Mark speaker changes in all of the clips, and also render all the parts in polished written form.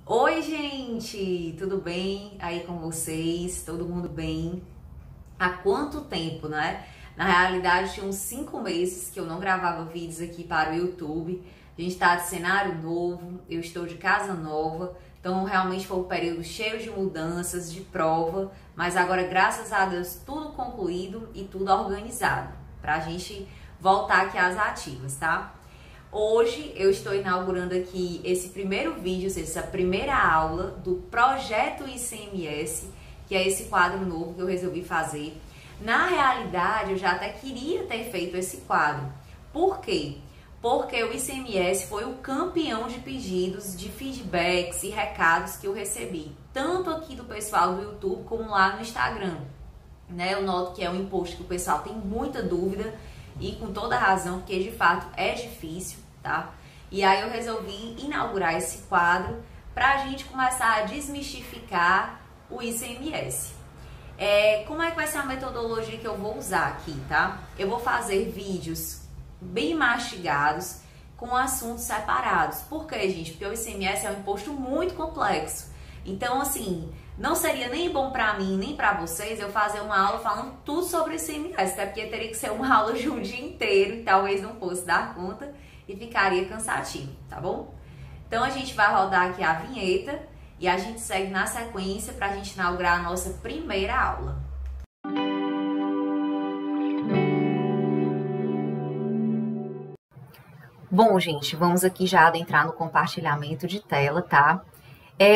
Speaker 1: Oi, gente! Tudo bem aí com vocês? Todo mundo bem? Há quanto tempo, né? Na realidade, tinha uns 5 meses que eu não gravava vídeos aqui para o YouTube. A gente tá de cenário novo, eu estou de casa nova, então realmente foi um período cheio de mudanças, de prova, mas agora, graças a Deus, tudo concluído e tudo organizado, pra gente voltar aqui às ativas, tá? Hoje eu estou inaugurando aqui esse primeiro vídeo, essa primeira aula do Projeto ICMS, que é esse quadro novo que eu resolvi fazer. Na realidade, eu já até queria ter feito esse quadro. Por quê? Porque o ICMS foi o campeão de pedidos, de feedbacks e recados que eu recebi, tanto aqui do pessoal do YouTube como lá no Instagram. Eu noto que é um imposto que o pessoal tem muita dúvida e com toda razão, porque de fato é difícil, tá? E aí eu resolvi inaugurar esse quadro para a gente começar a desmistificar o ICMS. Como é que vai ser a metodologia que eu vou usar aqui, tá? Eu vou fazer vídeos bem mastigados com assuntos separados. Por quê, gente? Porque o ICMS é um imposto muito complexo. Então, assim, não seria nem bom pra mim, nem pra vocês eu fazer uma aula falando tudo sobre o ICMS, até porque teria que ser uma aula de um dia inteiro e talvez não fosse dar conta e ficaria cansativo, tá bom? Então, a gente vai rodar aqui a vinheta e a gente segue na sequência pra gente inaugurar a nossa primeira aula. Bom, gente, vamos aqui já adentrar no compartilhamento de tela, tá?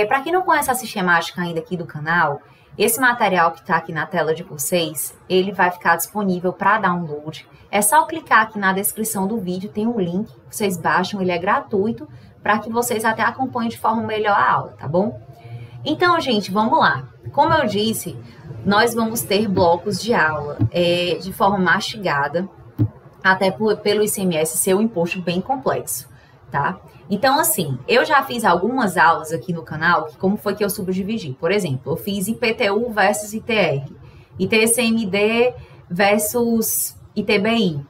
Speaker 1: Para quem não conhece a sistemática ainda aqui do canal, esse material que está aqui na tela de vocês, ele vai ficar disponível para download. É só clicar aqui na descrição do vídeo, tem um link, vocês baixam, ele é gratuito, para que vocês até acompanhem de forma melhor a aula, tá bom? Então, gente, vamos lá. Como eu disse, nós vamos ter blocos de aula de forma mastigada, até pelo ICMS ser um imposto bem complexo, tá? Então, assim, eu já fiz algumas aulas aqui no canal, como foi que eu subdividi. Por exemplo, eu fiz IPTU versus ITR, ITCMD versus ITBI.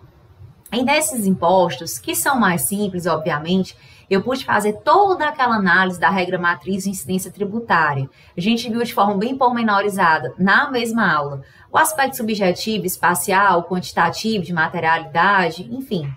Speaker 1: E nesses impostos, que são mais simples, obviamente, eu pude fazer toda aquela análise da regra matriz de incidência tributária. A gente viu de forma bem pormenorizada, na mesma aula, o aspecto subjetivo, espacial, quantitativo, de materialidade, enfim.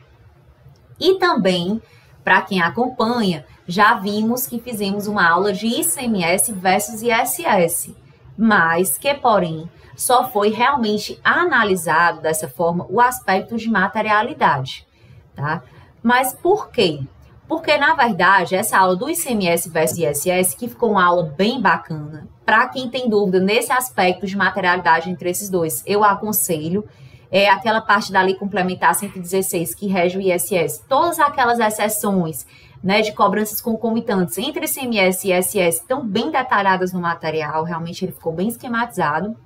Speaker 1: E também, para quem acompanha, já vimos que fizemos uma aula de ICMS versus ISS, mas que, porém, só foi realmente analisado dessa forma o aspecto de materialidade, tá? Mas por quê? Porque, na verdade, essa aula do ICMS versus ISS, que ficou uma aula bem bacana, para quem tem dúvida nesse aspecto de materialidade entre esses dois, eu aconselho, aquela parte da Lei Complementar 116 que rege o ISS, todas aquelas exceções, né, de cobranças concomitantes entre ICMS e ISS estão bem detalhadas no material, realmente ele ficou bem esquematizado.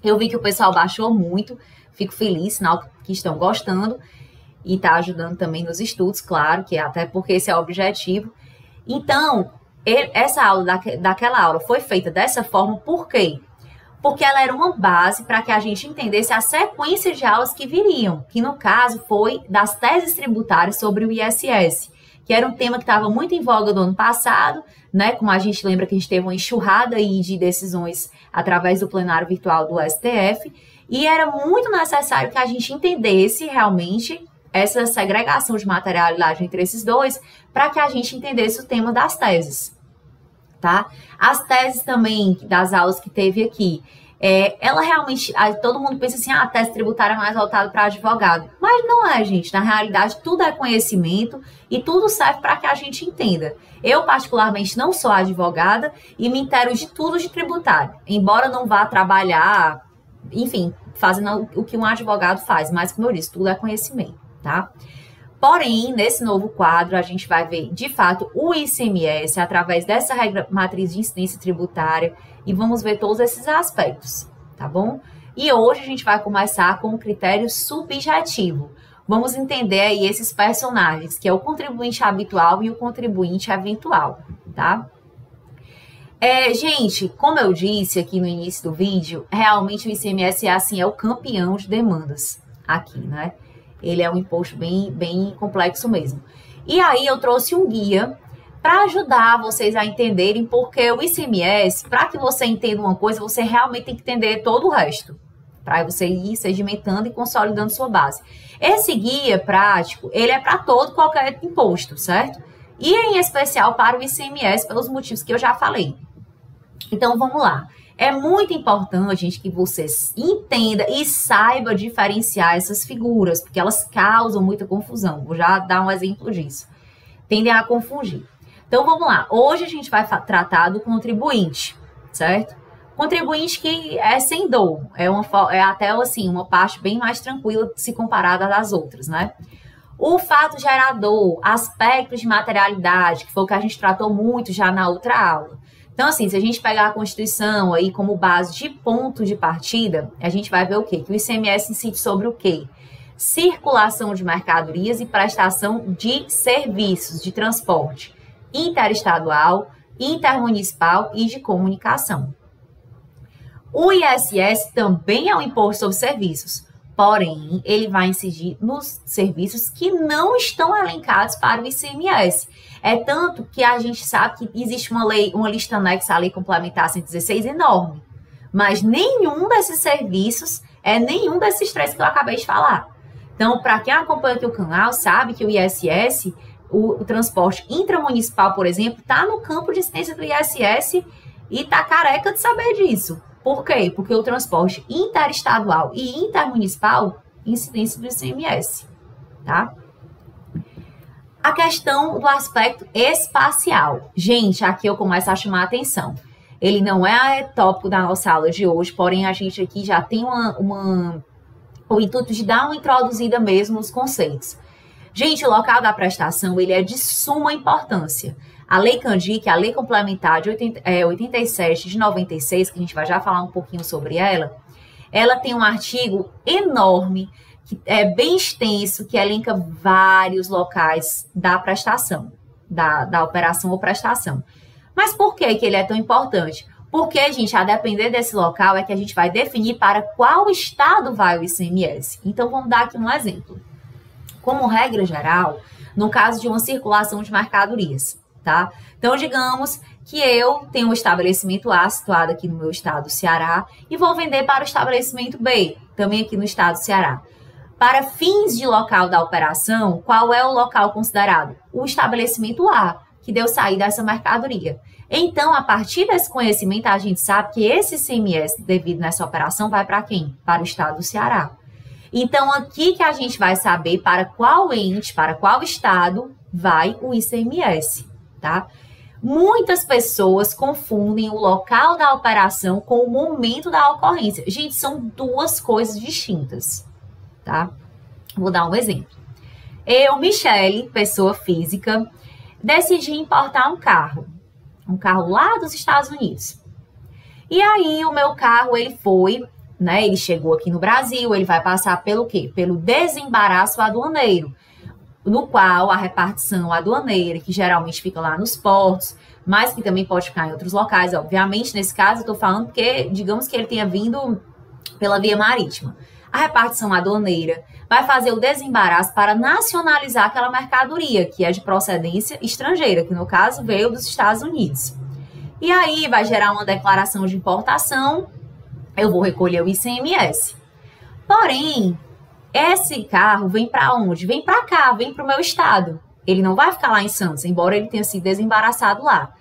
Speaker 1: Eu vi que o pessoal baixou muito, fico feliz, sinal que estão gostando e está ajudando também nos estudos, claro, que até porque esse é o objetivo. Então, essa aula daquela aula foi feita dessa forma, por quê? Porque ela era uma base para que a gente entendesse a sequência de aulas que viriam, que no caso foi das teses tributárias sobre o ISS, que era um tema que estava muito em voga do ano passado, né? Como a gente lembra que a gente teve uma enxurrada aí de decisões através do plenário virtual do STF, e era muito necessário que a gente entendesse realmente essa segregação de materialidade entre esses dois, para que a gente entendesse o tema das teses, tá? As teses também das aulas que teve aqui, ela realmente, todo mundo pensa assim, a tese tributária é mais voltada para advogado, mas não é, gente, na realidade tudo é conhecimento e tudo serve para que a gente entenda. Eu particularmente não sou advogada e me intero de tudo de tributário, embora não vá trabalhar, enfim, fazendo o que um advogado faz, mas como eu disse, tudo é conhecimento, tá? Porém, nesse novo quadro, a gente vai ver, de fato, o ICMS através dessa regra matriz de incidência tributária e vamos ver todos esses aspectos, tá bom? E hoje a gente vai começar com o critério subjetivo. Vamos entender aí esses personagens, que é o contribuinte habitual e o contribuinte eventual, tá? Gente, como eu disse aqui no início do vídeo, realmente o ICMS é o campeão de demandas aqui, né? Ele é um imposto bem complexo mesmo. E aí eu trouxe um guia para ajudar vocês a entenderem, porque o ICMS, para que você entenda uma coisa, você realmente tem que entender todo o resto, para você ir sedimentando e consolidando sua base. Esse guia prático, ele é para todo qualquer imposto, certo? E em especial para o ICMS, pelos motivos que eu já falei. Então, vamos lá. É muito importante, gente, que você entenda e saiba diferenciar essas figuras, porque elas causam muita confusão. Vou já dar um exemplo disso. Tendem a confundir. Então, vamos lá. Hoje a gente vai tratar do contribuinte, certo? Contribuinte que é sem dor. É até, assim, uma parte bem mais tranquila se comparada às outras, né? O fato gerador, aspectos de materialidade, que foi o que a gente tratou muito já na outra aula. Então, assim, se a gente pegar a Constituição aí como base de ponto de partida, a gente vai ver o quê? Que o ICMS incide sobre o quê? Circulação de mercadorias e prestação de serviços de transporte interestadual, intermunicipal e de comunicação. O ISS também é um imposto sobre serviços, porém, ele vai incidir nos serviços que não estão elencados para o ICMS. É tanto que a gente sabe que existe uma lista anexa à Lei Complementar 116 enorme, mas nenhum desses serviços é nenhum desses três que eu acabei de falar. Então, para quem acompanha aqui o canal, sabe que o ISS, o transporte intramunicipal, por exemplo, está no campo de incidência do ISS e está careca de saber disso. Por quê? Porque o transporte interestadual e intermunicipal, incidência do ICMS, tá? A questão do aspecto espacial. Gente, aqui eu começo a chamar a atenção. Ele não é tópico da nossa aula de hoje, porém a gente aqui já tem o intuito de dar uma introduzida mesmo nos conceitos. Gente, o local da prestação, ele é de suma importância. A Lei Candir, a Lei Complementar de 87 de 96, que a gente vai já falar um pouquinho sobre ela tem um artigo enorme, que é bem extenso, que elenca vários locais da prestação, da operação ou prestação. Mas por que ele é tão importante? Porque, gente, a depender desse local é que a gente vai definir para qual estado vai o ICMS. Então, vamos dar aqui um exemplo. Como regra geral, no caso de uma circulação de mercadorias, tá? Então, digamos que eu tenho um estabelecimento A situado aqui no meu estado do Ceará e vou vender para o estabelecimento B, também aqui no estado do Ceará. Para fins de local da operação, qual é o local considerado? O estabelecimento A, que deu saída dessa mercadoria. Então, a partir desse conhecimento, a gente sabe que esse ICMS devido nessa operação vai para quem? Para o estado do Ceará. Então, aqui que a gente vai saber para qual ente, para qual estado vai o ICMS, tá? Muitas pessoas confundem o local da operação com o momento da ocorrência. Gente, são duas coisas distintas, tá? Vou dar um exemplo. Eu, Michele, pessoa física, decidi importar um carro lá dos Estados Unidos. E aí, o meu carro, ele chegou aqui no Brasil, ele vai passar pelo quê? Pelo desembaraço aduaneiro, no qual a repartição aduaneira, que geralmente fica lá nos portos, mas que também pode ficar em outros locais, obviamente, nesse caso eu estou falando porque, digamos que ele tenha vindo pela via marítima. A repartição aduaneira vai fazer o desembaraço para nacionalizar aquela mercadoria, que é de procedência estrangeira, que no caso veio dos Estados Unidos. E aí vai gerar uma declaração de importação, eu vou recolher o ICMS. Porém, esse carro vem para onde? Vem para cá, vem para o meu estado. Ele não vai ficar lá em Santos, embora ele tenha sido desembaraçado lá.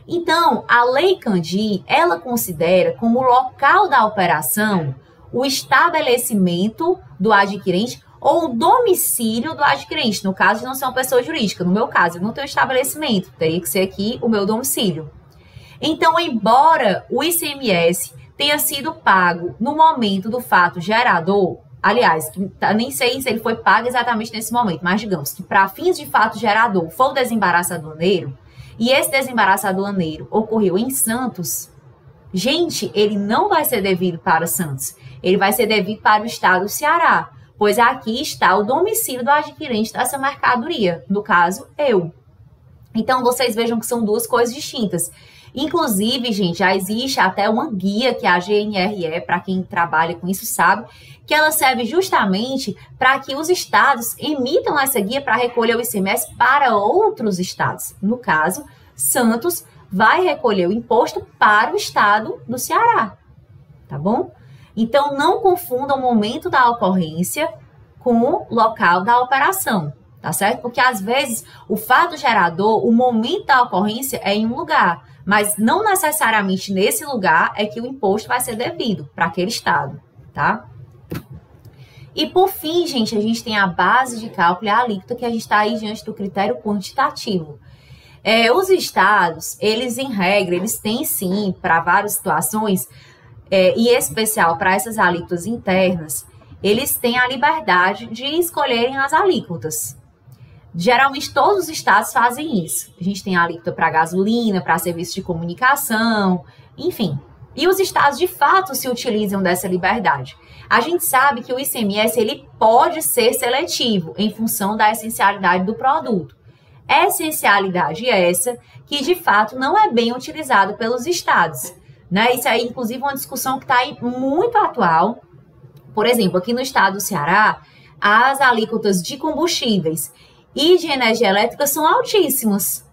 Speaker 1: Então, a Lei Candir, ela considera como local da operação o estabelecimento do adquirente ou o domicílio do adquirente. No caso de não ser uma pessoa jurídica. No meu caso, eu não tenho estabelecimento. Teria que ser aqui o meu domicílio. Então, embora o ICMS tenha sido pago no momento do fato gerador, aliás, nem sei se ele foi pago exatamente nesse momento, mas digamos que para fins de fato gerador foi o desembaraço aduaneiro, e esse desembaraço aduaneiro ocorreu em Santos, gente, ele não vai ser devido para Santos, ele vai ser devido para o estado do Ceará, pois aqui está o domicílio do adquirente dessa mercadoria, no caso, eu. Então, vocês vejam que são duas coisas distintas. Inclusive, gente, já existe até uma guia que a GNRE, para quem trabalha com isso sabe, que ela serve justamente para que os estados emitam essa guia para recolher o ICMS para outros estados. No caso, Santos vai recolher o imposto para o estado do Ceará, tá bom? Então, não confundam o momento da ocorrência com o local da operação, tá certo? Porque, às vezes, o fato gerador, o momento da ocorrência é em um lugar, mas não necessariamente nesse lugar é que o imposto vai ser devido para aquele estado, tá? E, por fim, gente, a gente tem a base de cálculo e a alíquota, que a gente está aí diante do critério quantitativo. Os estados, eles, em regra, eles têm, sim, para várias situações, e em especial para essas alíquotas internas, eles têm a liberdade de escolherem as alíquotas. Geralmente, todos os estados fazem isso. A gente tem a alíquota para gasolina, para serviços de comunicação, enfim. E os estados, de fato, se utilizam dessa liberdade. A gente sabe que o ICMS ele pode ser seletivo em função da essencialidade do produto. Essencialidade essa que, de fato, não é bem utilizado pelos estados, né? Isso aí, inclusive, é uma discussão que está aí muito atual. Por exemplo, aqui no estado do Ceará, as alíquotas de combustíveis e de energia elétrica são altíssimas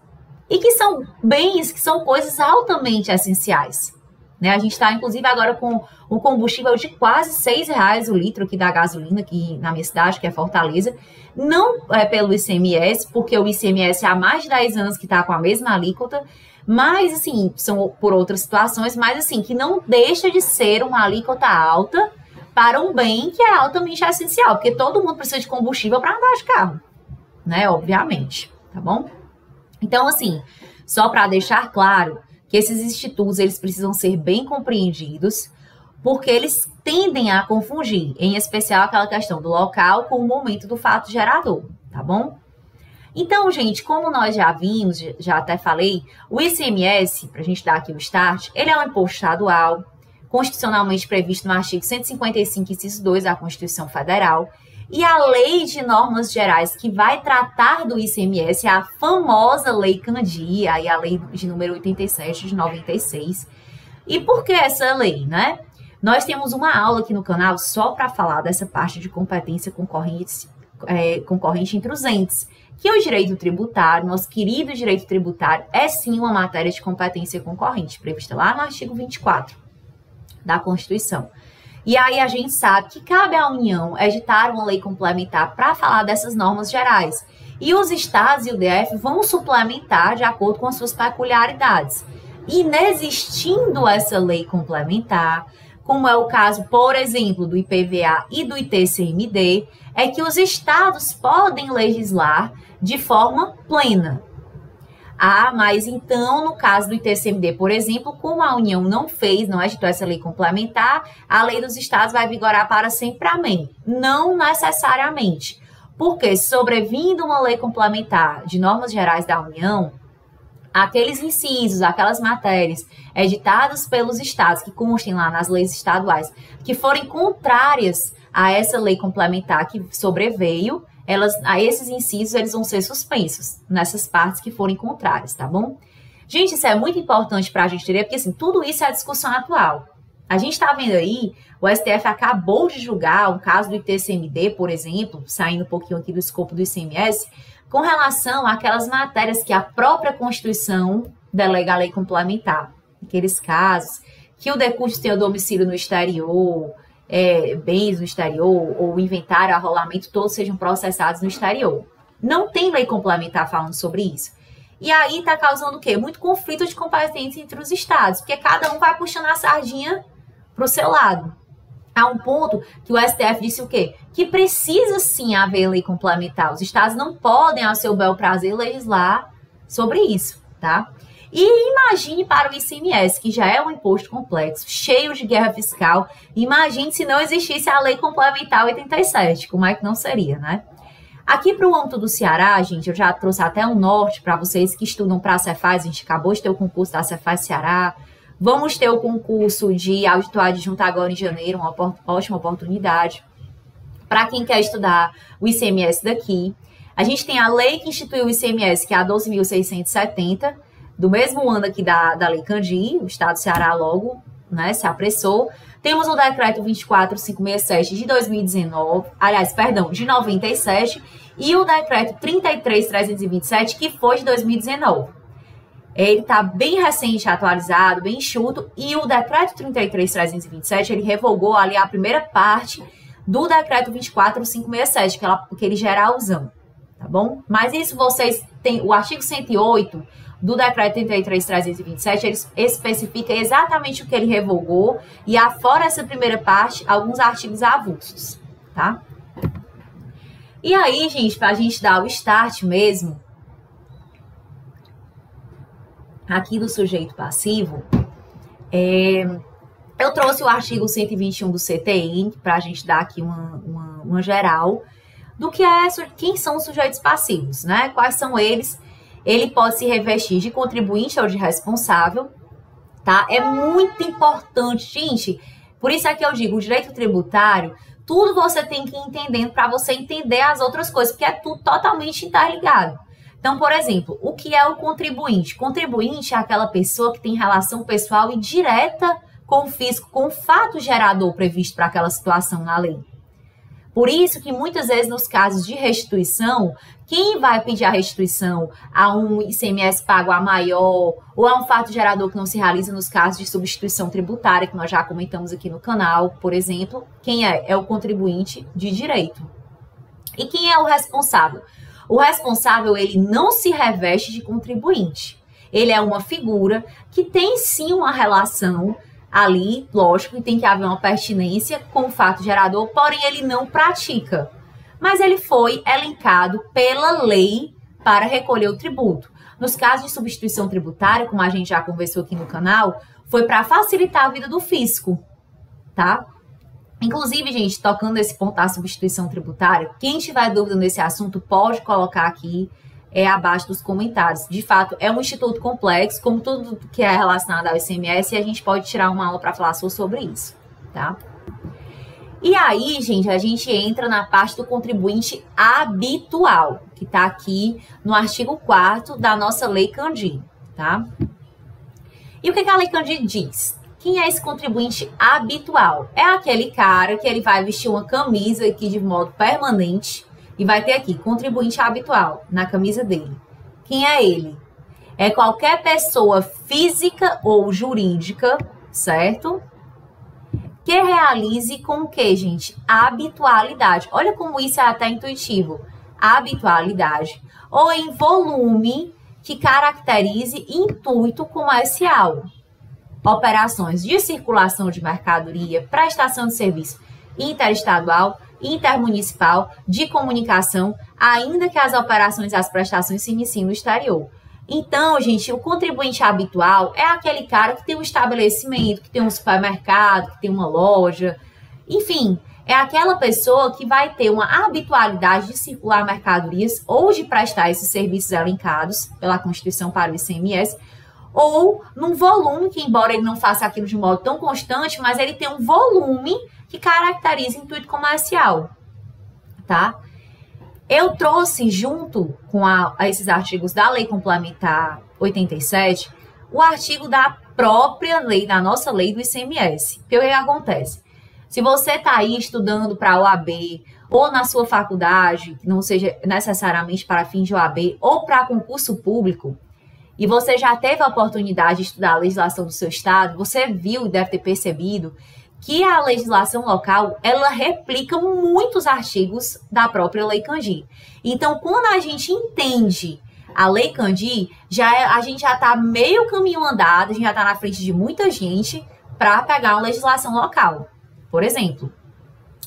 Speaker 1: e que são bens, que são coisas altamente essenciais, né? A gente está, inclusive, agora com o combustível de quase R$6 o litro aqui da gasolina, aqui na minha cidade, que é Fortaleza. Não é pelo ICMS, porque o ICMS há mais de 10 anos que está com a mesma alíquota, mas, assim, são por outras situações, mas, assim, que não deixa de ser uma alíquota alta para um bem que é altamente essencial, porque todo mundo precisa de combustível para andar de carro, né? Obviamente, tá bom? Então, assim, só para deixar claro que esses institutos, eles precisam ser bem compreendidos, porque eles tendem a confundir, em especial aquela questão do local com o momento do fato gerador, tá bom? Então, gente, como nós já vimos, já até falei, o ICMS, para a gente dar aqui o start, ele é um imposto estadual, constitucionalmente previsto no artigo 155, inciso 2 da Constituição Federal, e a Lei de Normas Gerais que vai tratar do ICMS é a famosa Lei Candia, e a Lei de número 87 de 96. E por que essa lei, né? Nós temos uma aula aqui no canal só para falar dessa parte de competência concorrente entre os entes, que o direito tributário, nosso querido direito tributário, é sim uma matéria de competência concorrente, prevista lá no artigo 24 da Constituição. E aí a gente sabe que cabe à União editar uma lei complementar para falar dessas normas gerais. E os estados e o DF vão suplementar de acordo com as suas peculiaridades. Inexistindo essa lei complementar, como é o caso, por exemplo, do IPVA e do ITCMD, é que os estados podem legislar de forma plena. Ah, mas então, no caso do ITCMD, por exemplo, como a União não editou essa lei complementar, a lei dos estados vai vigorar para sempre, amém. Não necessariamente. Porque, sobrevindo uma lei complementar de normas gerais da União, aqueles incisos, aquelas matérias editadas pelos estados, que constem lá nas leis estaduais, que forem contrárias a essa lei complementar que sobreveio, a esses incisos, eles vão ser suspensos nessas partes que forem contrárias, tá bom? Gente, isso é muito importante para a gente entender, porque, assim, tudo isso é a discussão atual. A gente está vendo aí, o STF acabou de julgar o caso do ITCMD, por exemplo, saindo um pouquinho aqui do escopo do ICMS, com relação àquelas matérias que a própria Constituição delega a lei complementar. Aqueles casos que o decúbito tem o domicílio no exterior, bens no exterior, ou inventário, arrolamento, todos sejam processados no exterior. Não tem lei complementar falando sobre isso. E aí está causando o quê? Muito conflito de competência entre os estados, porque cada um vai puxando a sardinha para o seu lado. Há um ponto que o STF disse o quê? Que precisa sim haver lei complementar. Os estados não podem, ao seu bel prazer, legislar sobre isso, tá? E imagine para o ICMS, que já é um imposto complexo, cheio de guerra fiscal. Imagine se não existisse a lei complementar 87, como é que não seria, né? Aqui para o âmbito do Ceará, gente, eu já trouxe até um norte para vocês que estudam para a Cefaz. A gente acabou de ter o concurso da Cefaz Ceará. Vamos ter o concurso de auditor adjunto agora em janeiro, uma ótima oportunidade para quem quer estudar o ICMS daqui. A gente tem a lei que instituiu o ICMS, que é a 12.670, do mesmo ano aqui da Lei Candir, o Estado do Ceará logo, né, se apressou. Temos o decreto 24567 de 2019, aliás, perdão, de 97, e o decreto 33327, que foi de 2019. Ele está bem recente, atualizado, bem enxuto, e o decreto 33327, ele revogou ali a primeira parte do decreto 24567, que é aquele geralzão, tá bom? Mas isso vocês têm, o artigo 108 do decreto 33327, ele especifica exatamente o que ele revogou e afora essa primeira parte, alguns artigos avulsos, tá? E aí, gente, para a gente dar o start mesmo, aqui do sujeito passivo, eu trouxe o artigo 121 do CTN para a gente dar aqui uma geral do que quem são os sujeitos passivos, né? Quais são eles? Ele pode se revestir de contribuinte ou de responsável, tá? É muito importante, gente. Por isso é que eu digo, o direito tributário, tudo você tem que ir entendendo para você entender as outras coisas, porque é tudo totalmente interligado. Então, por exemplo, o que é o contribuinte? Contribuinte é aquela pessoa que tem relação pessoal e direta com o fisco, com o fato gerador previsto para aquela situação na lei. Por isso que muitas vezes nos casos de restituição, quem vai pedir a restituição a um ICMS pago a maior ou a um fato gerador que não se realiza nos casos de substituição tributária, que nós já comentamos aqui no canal, por exemplo, quem é? É o contribuinte de direito. E quem é o responsável? O responsável, ele não se reveste de contribuinte. Ele é uma figura que tem sim uma relação ali, lógico, que tem que haver uma pertinência com o fato gerador, porém ele não pratica. Mas ele foi elencado pela lei para recolher o tributo. Nos casos de substituição tributária, como a gente já conversou aqui no canal, foi para facilitar a vida do fisco, tá? Inclusive, gente, tocando nesse ponto da substituição tributária, quem tiver dúvida nesse assunto pode colocar aqui abaixo dos comentários. De fato, é um instituto complexo, como tudo que é relacionado ao ICMS, e a gente pode tirar uma aula para falar só sobre isso, tá? E aí, gente, a gente entra na parte do contribuinte habitual, que está aqui no artigo 4º da nossa Lei Candir, tá? E o que a Lei Candir diz? Quem é esse contribuinte habitual? É aquele cara que ele vai vestir uma camisa aqui de modo permanente e vai ter aqui, contribuinte habitual, na camisa dele. Quem é ele? É qualquer pessoa física ou jurídica, certo? Que realize com o que, gente? Habitualidade. Olha como isso é até intuitivo. Habitualidade. Ou em volume que caracterize intuito comercial. Operações de circulação de mercadoria, prestação de serviço interestadual, intermunicipal, de comunicação, ainda que as operações e as prestações se iniciem no exterior. Então, gente, o contribuinte habitual é aquele cara que tem um estabelecimento, que tem um supermercado, que tem uma loja, enfim, é aquela pessoa que vai ter uma habitualidade de circular mercadorias ou de prestar esses serviços elencados pela Constituição para o ICMS, ou num volume que, embora ele não faça aquilo de modo tão constante, mas ele tem um volume que caracteriza intuito comercial, tá? Eu trouxe junto com esses artigos da Lei Complementar 87, o artigo da própria lei, da nossa lei do ICMS. Porque o que acontece? Se você está aí estudando para a OAB, ou na sua faculdade, que não seja necessariamente para fins de OAB, ou para concurso público, e você já teve a oportunidade de estudar a legislação do seu estado, você viu e deve ter percebido que a legislação local, ela replica muitos artigos da própria Lei Candir. Então, quando a gente entende a Lei Candir, a gente já está meio caminho andado, a gente já está na frente de muita gente para pegar uma legislação local, por exemplo.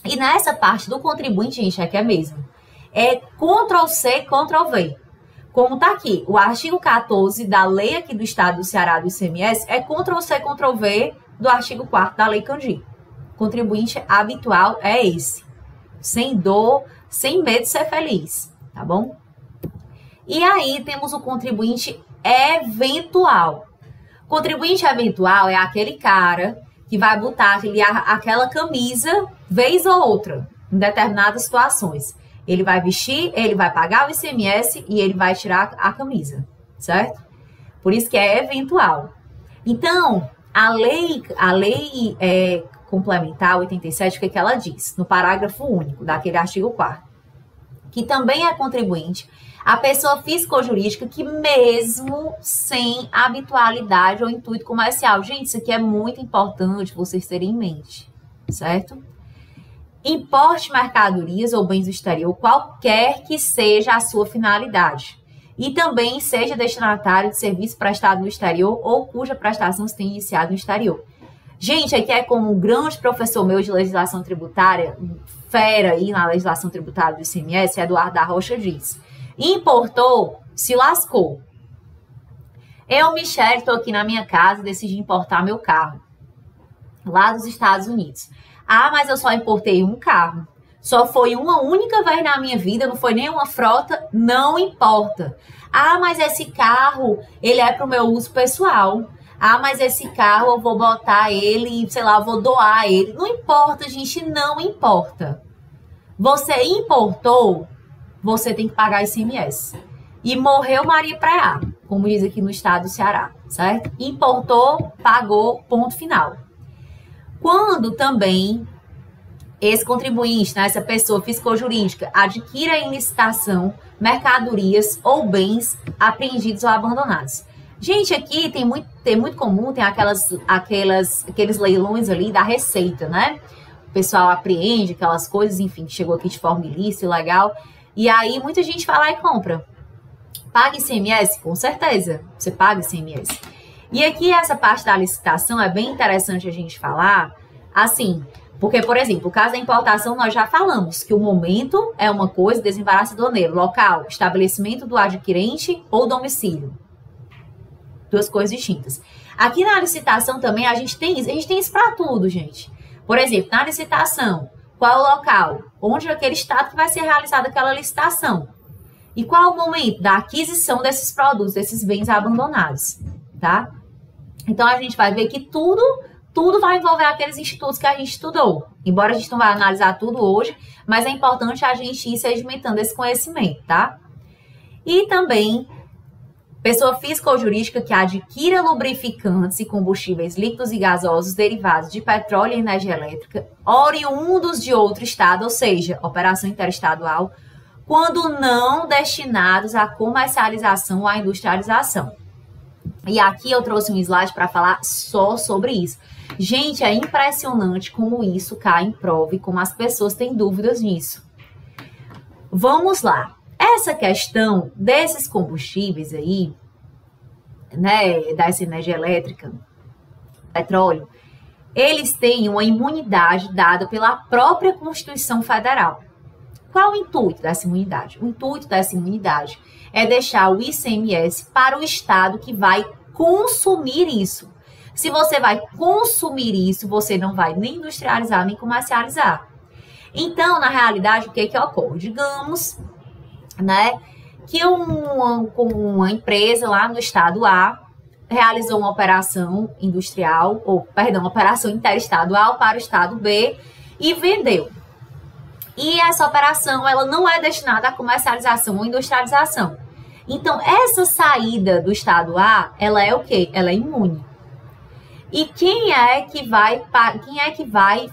Speaker 1: E nessa parte do contribuinte, gente, é que é mesmo. É Ctrl+C, Ctrl+V. Como está aqui, o artigo 14 da lei aqui do Estado do Ceará do ICMS é Ctrl+C, Ctrl+V do artigo 4º da Lei Candir. Contribuinte habitual é esse. Sem dor, sem medo de ser feliz, tá bom? E aí temos o contribuinte eventual. Contribuinte eventual é aquele cara que vai botar aquela camisa vez ou outra, em determinadas situações. Ele vai vestir, ele vai pagar o ICMS e ele vai tirar a camisa, certo? Por isso que é eventual. Então, a lei complementar 87, o que ela diz? No parágrafo único daquele artigo 4º, que também é contribuinte a pessoa física ou jurídica que mesmo sem habitualidade ou intuito comercial. Gente, isso aqui é muito importante vocês terem em mente, certo? Importe mercadorias ou bens do exterior, qualquer que seja a sua finalidade. E também seja destinatário de serviço prestado no exterior ou cuja prestação se tenha iniciado no exterior. Gente, aqui é como um grande professor meu de legislação tributária, fera aí na legislação tributária do ICMS, Eduardo da Rocha, diz: importou, se lascou. Eu, Michele, estou aqui na minha casa e decidi importar meu carro lá dos Estados Unidos. Ah, mas eu só importei um carro. Só foi uma única vez na minha vida, não foi nenhuma frota, não importa. Ah, mas esse carro, ele é para o meu uso pessoal. Ah, mas esse carro eu vou botar ele, sei lá, vou doar ele. Não importa, gente, não importa. Você importou, você tem que pagar ICMS. E morreu Maria Praia, como diz aqui no estado do Ceará, certo? Importou, pagou, ponto final. Quando também esse contribuinte, né, essa pessoa físico-jurídica, adquira em licitação mercadorias ou bens apreendidos ou abandonados. Gente, aqui tem muito comum, tem aqueles leilões ali da Receita, né? O pessoal apreende aquelas coisas, enfim, que chegou aqui de forma ilícita, ilegal. E aí muita gente vai lá e compra. Paga ICMS? Com certeza, você paga ICMS. E aqui essa parte da licitação é bem interessante a gente falar, assim, porque, por exemplo, o caso da importação nós já falamos que o momento é uma coisa, desembaraço aduaneiro, local, estabelecimento do adquirente ou domicílio. Duas coisas distintas. Aqui na licitação também a gente tem isso para tudo, gente. Por exemplo, na licitação, qual é o local? Onde é aquele estado que vai ser realizada aquela licitação? E qual é o momento da aquisição desses produtos, desses bens abandonados, tá? Então, a gente vai ver que tudo vai envolver aqueles institutos que a gente estudou. Embora a gente não vai analisar tudo hoje, mas é importante a gente ir sedimentando esse conhecimento, tá? E também, pessoa física ou jurídica que adquira lubrificantes e combustíveis líquidos e gasosos derivados de petróleo e energia elétrica, oriundos de outro estado, ou seja, operação interestadual, quando não destinados à comercialização ou à industrialização. E aqui eu trouxe um slide para falar só sobre isso. Gente, é impressionante como isso cai em prova e como as pessoas têm dúvidas nisso. Vamos lá. Essa questão desses combustíveis aí, né, dessa energia elétrica, petróleo, eles têm uma imunidade dada pela própria Constituição Federal. Qual o intuito dessa imunidade? O intuito dessa imunidade é deixar o ICMS para o estado que vai consumir isso. Se você vai consumir isso, você não vai nem industrializar, nem comercializar. Então, na realidade, o que ocorre? Digamos, né, que uma empresa lá no estado A realizou uma operação industrial, uma operação interestadual para o estado B e vendeu. E essa operação, ela não é destinada à comercialização ou industrialização. Então, essa saída do estado A, ela é o quê? Ela é imune. E quem é que vai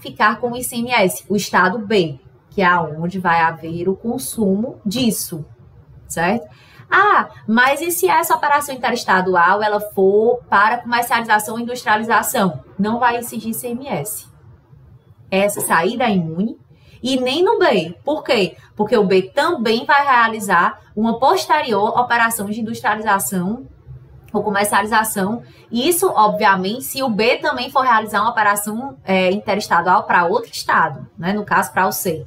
Speaker 1: ficar com o ICMS? O estado B, que é onde vai haver o consumo disso, certo? Ah, mas e se essa operação interestadual, ela for para comercialização ou industrialização? Não vai incidir ICMS. Essa saída é imune. E nem no B. Por quê? Porque o B também vai realizar uma posterior operação de industrialização ou comercialização. Isso, obviamente, se o B também for realizar uma operação interestadual para outro estado, né? No caso, para o C.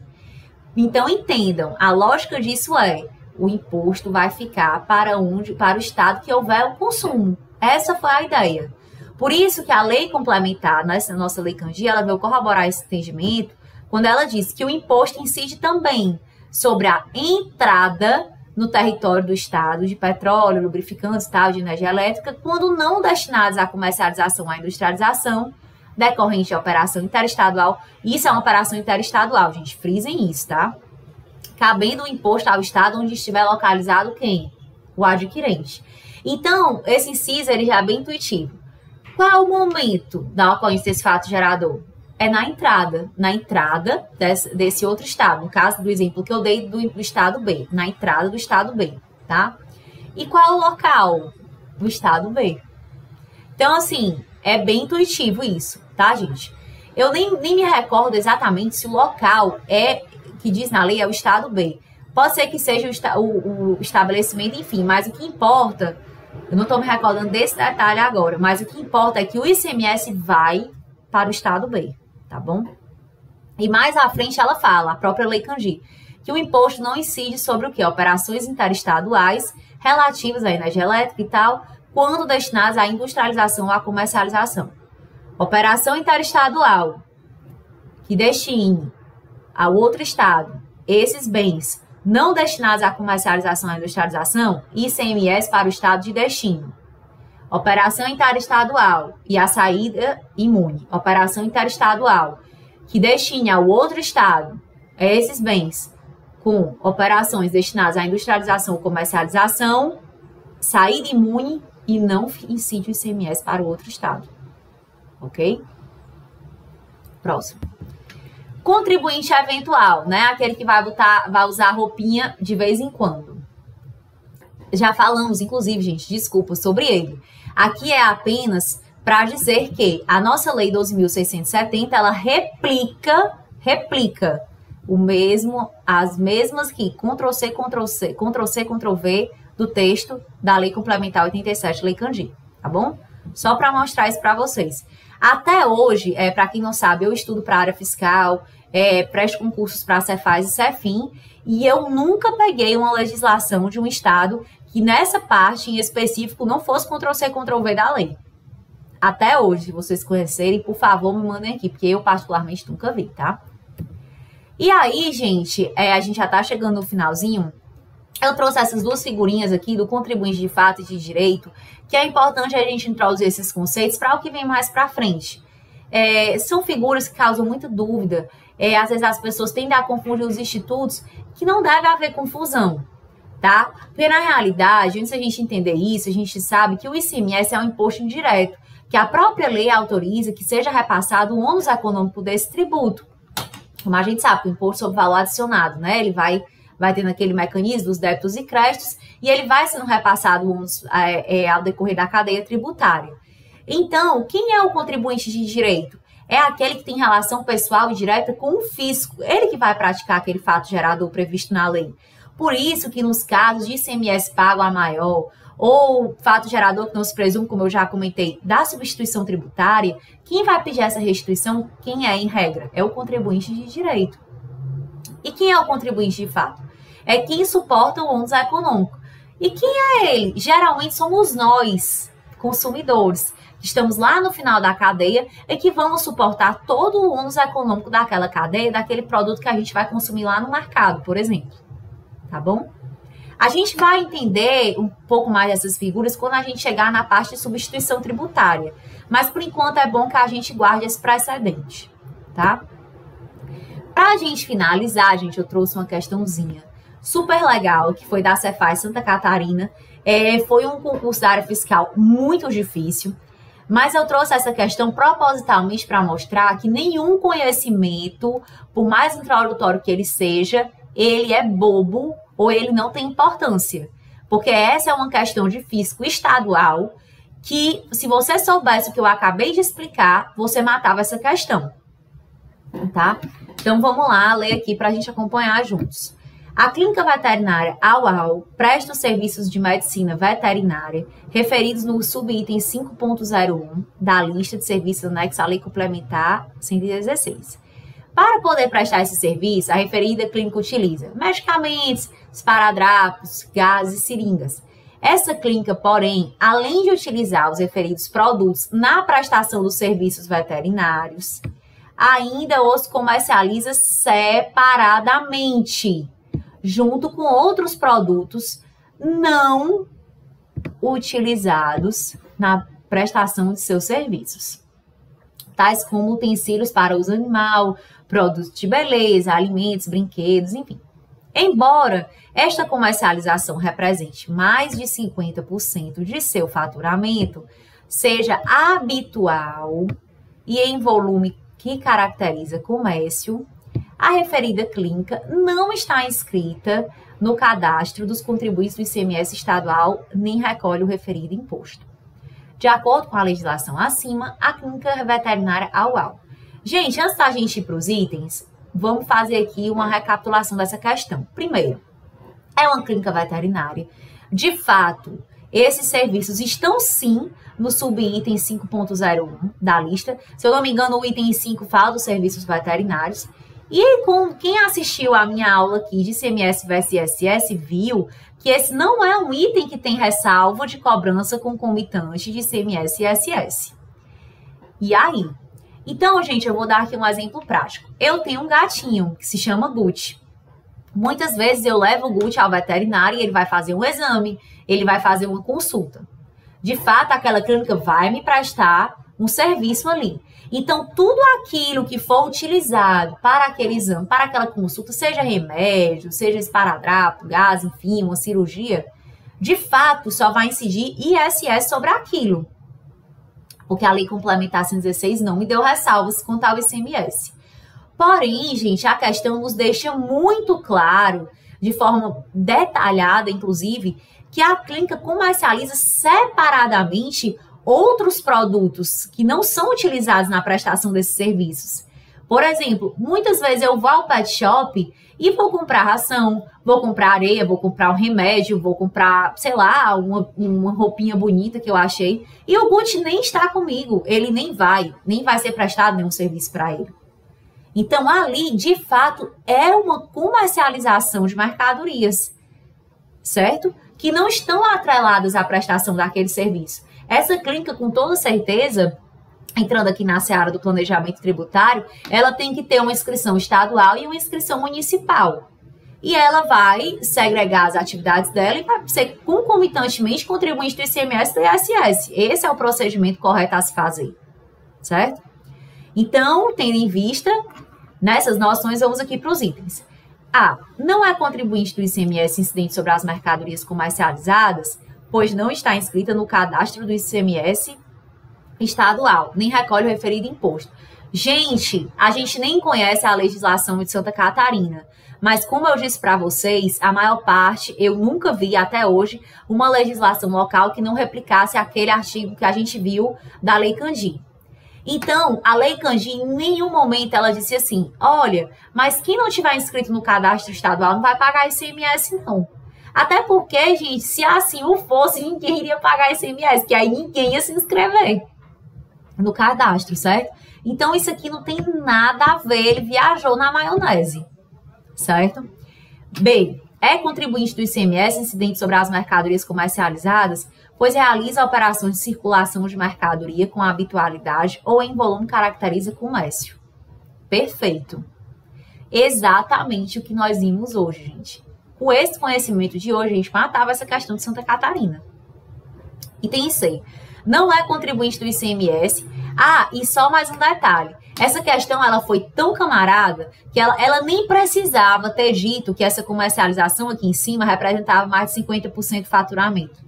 Speaker 1: Então, entendam, a lógica disso é, o imposto vai ficar para o estado que houver o consumo. Essa foi a ideia. Por isso que a lei complementar, nessa nossa lei Candia, ela veio corroborar esse entendimento, quando ela diz que o imposto incide também sobre a entrada no território do estado de petróleo, lubrificantes, tal, de energia elétrica, quando não destinados à comercialização ou à industrialização, decorrente de operação interestadual. Isso é uma operação interestadual, gente, frisem isso, tá? cabendo o imposto ao estado onde estiver localizado quem? O adquirente. Então, esse inciso ele já é bem intuitivo. Qual é o momento da ocorrência desse fato gerador? É na entrada desse outro estado. No caso do exemplo que eu dei do estado B, na entrada do estado B, tá? E qual é o local do estado B? Então, assim, é bem intuitivo isso, tá, gente? Eu nem me recordo exatamente se o local que diz na lei é o estado B. Pode ser que seja o estabelecimento, enfim, mas o que importa, eu não estou me recordando desse detalhe agora, mas o que importa é que o ICMS vai para o estado B, tá bom? E mais à frente ela fala, a própria Lei Candir, que o imposto não incide sobre o quê? Operações interestaduais relativas à energia elétrica e tal, quando destinadas à industrialização ou à comercialização. Operação interestadual que destine ao outro estado esses bens não destinados à comercialização ou à industrialização, ICMS para o estado de destino. Operação interestadual e a saída imune. Operação interestadual que destine ao outro estado esses bens com operações destinadas à industrialização ou comercialização, saída imune e não incide o ICMS para o outro estado. Ok? Próximo. Contribuinte eventual, né? Aquele que vai usar a roupinha de vez em quando. Já falamos, inclusive, gente, desculpa, sobre ele. Aqui é apenas para dizer que a nossa Lei 12.670, ela replica as mesmas que Ctrl+C, Ctrl+C, Ctrl+C, Ctrl+V do texto da Lei Complementar 87, Lei Candir, tá bom? Só para mostrar isso para vocês. Até hoje, para quem não sabe, eu estudo para a área fiscal, presto concursos para a Cefaz e Cefim, e eu nunca peguei uma legislação de um estado que nessa parte em específico não fosse Ctrl+C, Ctrl+V da lei. Até hoje, se vocês conhecerem, por favor, me mandem aqui, porque eu particularmente nunca vi, tá? E aí, gente, a gente já tá chegando no finalzinho. Eu trouxe essas duas figurinhas aqui do contribuinte de fato e de direito, que é importante a gente introduzir esses conceitos para o que vem mais para frente. São figuras que causam muita dúvida. Às vezes as pessoas tendem a confundir os institutos, que não deve haver confusão, tá? Porque na realidade, antes da gente entender isso, a gente sabe que o ICMS é um imposto indireto, que a própria lei autoriza que seja repassado o ônus econômico desse tributo. Como a gente sabe, o imposto sobre valor adicionado, né? Ele vai tendo aquele mecanismo dos débitos e créditos e ele vai sendo repassado ao decorrer da cadeia tributária. Então, quem é o contribuinte de direito? É aquele que tem relação pessoal e direta com o fisco. Ele que vai praticar aquele fato gerador previsto na lei. Por isso que nos casos de ICMS pago a maior ou fato gerador que não se presume, como eu já comentei, da substituição tributária, quem vai pedir essa restituição, quem é em regra? É o contribuinte de direito. E quem é o contribuinte de fato? É quem suporta o ônus econômico. E quem é ele? Geralmente somos nós, consumidores. Estamos lá no final da cadeia e que vamos suportar todo o ônus econômico daquela cadeia, daquele produto que a gente vai consumir lá no mercado, por exemplo. Tá bom? A gente vai entender um pouco mais dessas figuras quando a gente chegar na parte de substituição tributária. Mas, por enquanto, é bom que a gente guarde esse precedente, tá? Pra gente finalizar, gente, eu trouxe uma questãozinha super legal, que foi da Cefaz Santa Catarina. Foi um concurso da área fiscal muito difícil, mas eu trouxe essa questão propositalmente para mostrar que nenhum conhecimento, por mais introdutório que ele seja, ele é bobo ou ele não tem importância. Porque essa é uma questão de fisco estadual que, se você soubesse o que eu acabei de explicar, você matava essa questão, tá? Então, vamos lá, ler aqui para a gente acompanhar juntos. A clínica veterinária AUAU presta os serviços de medicina veterinária referidos no subitem 5.01 da lista de serviços anexa à Lei Complementar 116. Para poder prestar esse serviço, a referida clínica utiliza medicamentos, esparadrapos, gases e seringas. Essa clínica, porém, além de utilizar os referidos produtos na prestação dos serviços veterinários, ainda os comercializa separadamente, junto com outros produtos não utilizados na prestação de seus serviços, tais como utensílios para uso animal, produtos de beleza, alimentos, brinquedos, enfim. Embora esta comercialização represente mais de 50% de seu faturamento, seja habitual e em volume que caracteriza comércio, a referida clínica não está inscrita no cadastro dos contribuintes do ICMS estadual, nem recolhe o referido imposto. De acordo com a legislação acima, a clínica veterinária AUAL. Gente, antes da gente ir para os itens, vamos fazer aqui uma recapitulação dessa questão. Primeiro, é uma clínica veterinária. De fato, esses serviços estão sim no subitem 5.01 da lista. Se eu não me engano, o item 5 fala dos serviços veterinários. E com quem assistiu a minha aula aqui de ICMS vs ISS viu que esse não é um item que tem ressalva de cobrança concomitante de ICMS e ISS. E aí? Então, gente, eu vou dar aqui um exemplo prático. Eu tenho um gatinho que se chama Gucci. Muitas vezes eu levo o Gucci ao veterinário e ele vai fazer um exame, ele vai fazer uma consulta. De fato, aquela clínica vai me prestar um serviço ali. Então, tudo aquilo que for utilizado para aquele exame, para aquela consulta, seja remédio, seja esparadrapo, gás, enfim, uma cirurgia, de fato, só vai incidir ISS sobre aquilo. Porque a Lei Complementar 116 não me deu ressalvas quanto ao ICMS. Porém, gente, a questão nos deixa muito claro, de forma detalhada, inclusive, que a clínica comercializa separadamente outros produtos que não são utilizados na prestação desses serviços. Por exemplo, muitas vezes eu vou ao pet shop e vou comprar ração, vou comprar areia, vou comprar um remédio, vou comprar, sei lá, uma roupinha bonita que eu achei, e o Gucci nem está comigo, ele nem vai ser prestado nenhum serviço para ele. Então, ali, de fato, é uma comercialização de mercadorias, certo? Que não estão atreladas à prestação daquele serviço. Essa clínica, com toda certeza, entrando aqui na seara do planejamento tributário, ela tem que ter uma inscrição estadual e uma inscrição municipal. E ela vai segregar as atividades dela e vai ser concomitantemente contribuinte do ICMS e do ISS. Esse é o procedimento correto a se fazer, certo? Então, tendo em vista nessas noções, vamos aqui para os itens. A. Não é contribuinte do ICMS incidente sobre as mercadorias comercializadas, pois não está inscrita no cadastro do ICMS estadual, nem recolhe o referido imposto. Gente, a gente nem conhece a legislação de Santa Catarina, mas como eu disse para vocês, a maior parte, eu nunca vi até hoje, uma legislação local que não replicasse aquele artigo que a gente viu da Lei Candir. Então, a Lei Candir, em nenhum momento ela disse assim, olha, mas quem não tiver inscrito no cadastro estadual não vai pagar ICMS não. Até porque, gente, se assim o fosse, ninguém iria pagar ICMS, que aí ninguém ia se inscrever no cadastro, certo? Então, isso aqui não tem nada a ver, ele viajou na maionese, certo? B. É contribuinte do ICMS incidente sobre as mercadorias comercializadas, pois realiza operações de circulação de mercadoria com habitualidade ou em volume caracteriza comércio. Perfeito. Exatamente o que nós vimos hoje, gente. Com esse conhecimento de hoje, a gente matava essa questão de Santa Catarina. Item C. Não é contribuinte do ICMS. Ah, e só mais um detalhe. Essa questão ela foi tão camarada que ela nem precisava ter dito que essa comercialização aqui em cima representava mais de 50% do faturamento.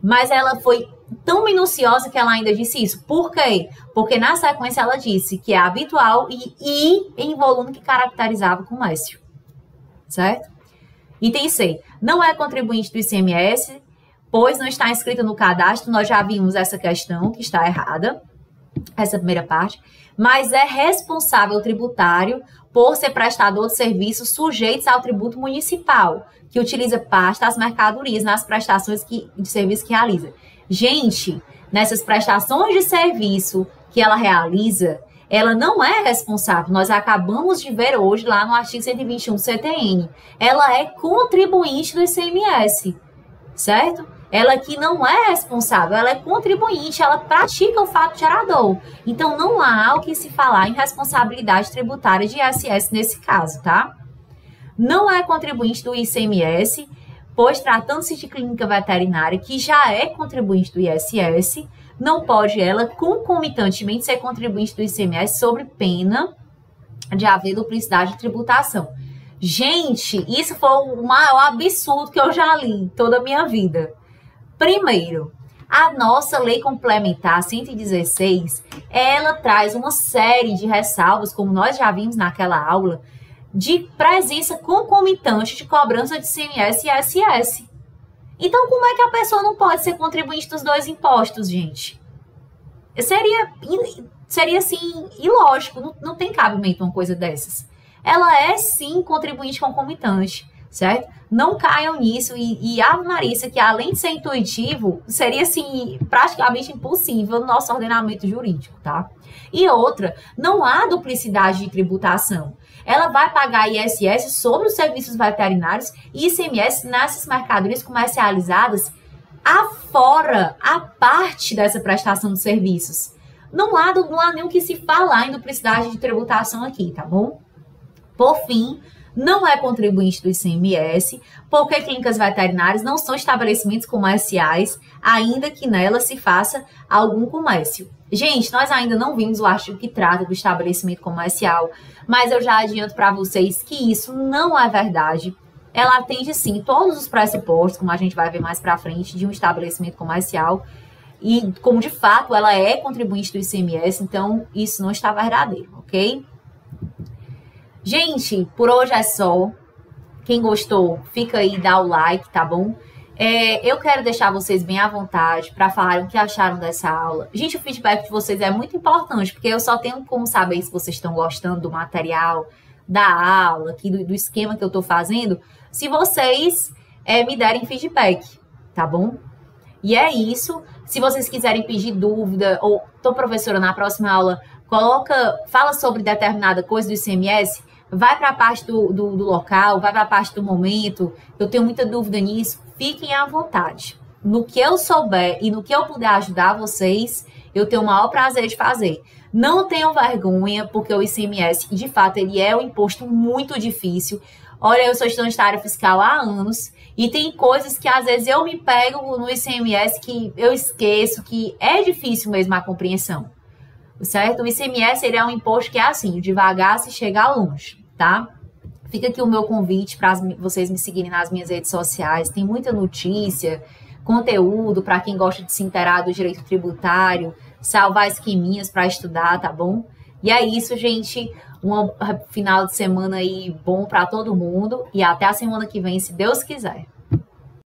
Speaker 1: Mas ela foi tão minuciosa que ela ainda disse isso. Por quê? Porque na sequência ela disse que é habitual e em volume que caracterizava o comércio. Certo? Item C. Não é contribuinte do ICMS, pois não está inscrita no cadastro. Nós já vimos essa questão que está errada, essa primeira parte. Mas é responsável tributário por ser prestador de serviços sujeitos ao tributo municipal, que utiliza parte das mercadorias nas prestações de serviço que realiza. Gente, nessas prestações de serviço que ela realiza, ela não é responsável. Nós acabamos de ver hoje lá no artigo 121 do CTN. Ela é contribuinte do ICMS, certo? Ela aqui não é responsável, ela é contribuinte, ela pratica o fato gerador. Então, não há o que se falar em responsabilidade tributária de ISS nesse caso, tá? Não é contribuinte do ICMS, pois tratando-se de clínica veterinária, que já é contribuinte do ISS, não pode ela concomitantemente ser contribuinte do ICMS sobre pena de haver duplicidade de tributação. Gente, isso foi o maior absurdo que eu já li em toda a minha vida. Primeiro, a nossa lei complementar 116, ela traz uma série de ressalvas, como nós já vimos naquela aula, de presença concomitante de cobrança de ICMS e ISS. Então, como é que a pessoa não pode ser contribuinte dos dois impostos, gente? Seria assim, ilógico, não tem cabimento uma coisa dessas. Ela é, sim, contribuinte concomitante, certo? Não caiam nisso e Ave Maria, que além de ser intuitivo, seria, assim, praticamente impossível no nosso ordenamento jurídico, tá? E outra, não há duplicidade de tributação. Ela vai pagar ISS sobre os serviços veterinários e ICMS nessas mercadorias comercializadas afora, a parte dessa prestação de serviços. Não há nem o que se falar em duplicidade de tributação aqui, tá bom? Por fim, não é contribuinte do ICMS, porque clínicas veterinárias não são estabelecimentos comerciais, ainda que nelas se faça algum comércio. Gente, nós ainda não vimos o artigo que trata do estabelecimento comercial, mas eu já adianto para vocês que isso não é verdade. Ela atende, sim, todos os pressupostos, como a gente vai ver mais para frente, de um estabelecimento comercial, e como de fato ela é contribuinte do ICMS, então isso não está verdadeiro, ok? Gente, por hoje é só. Quem gostou, fica aí, dá o like, tá bom? Eu quero deixar vocês bem à vontade para falarem o que acharam dessa aula. Gente, o feedback de vocês é muito importante, porque eu só tenho como saber se vocês estão gostando do material, da aula, aqui do esquema que eu tô fazendo, se vocês me derem feedback, tá bom? E é isso. Se vocês quiserem pedir dúvida, ou, professora, na próxima aula, fala sobre determinada coisa do ICMS, vai para a parte do local, vai para a parte do momento, eu tenho muita dúvida nisso, fiquem à vontade. No que eu souber e no que eu puder ajudar vocês, eu tenho o maior prazer de fazer. Não tenham vergonha, porque o ICMS, de fato, ele é um imposto muito difícil. Olha, eu sou estudante da área fiscal há anos e tem coisas que às vezes eu me pego no ICMS que eu esqueço, que é difícil mesmo a compreensão. Certo? O ICMS ele é um imposto que é assim, devagar se chegar longe, tá? Fica aqui o meu convite para vocês me seguirem nas minhas redes sociais. Tem muita notícia, conteúdo para quem gosta de se inteirar do direito tributário, salvar esqueminhas para estudar, tá bom? E é isso, gente. Um final de semana aí bom para todo mundo e até a semana que vem, se Deus quiser.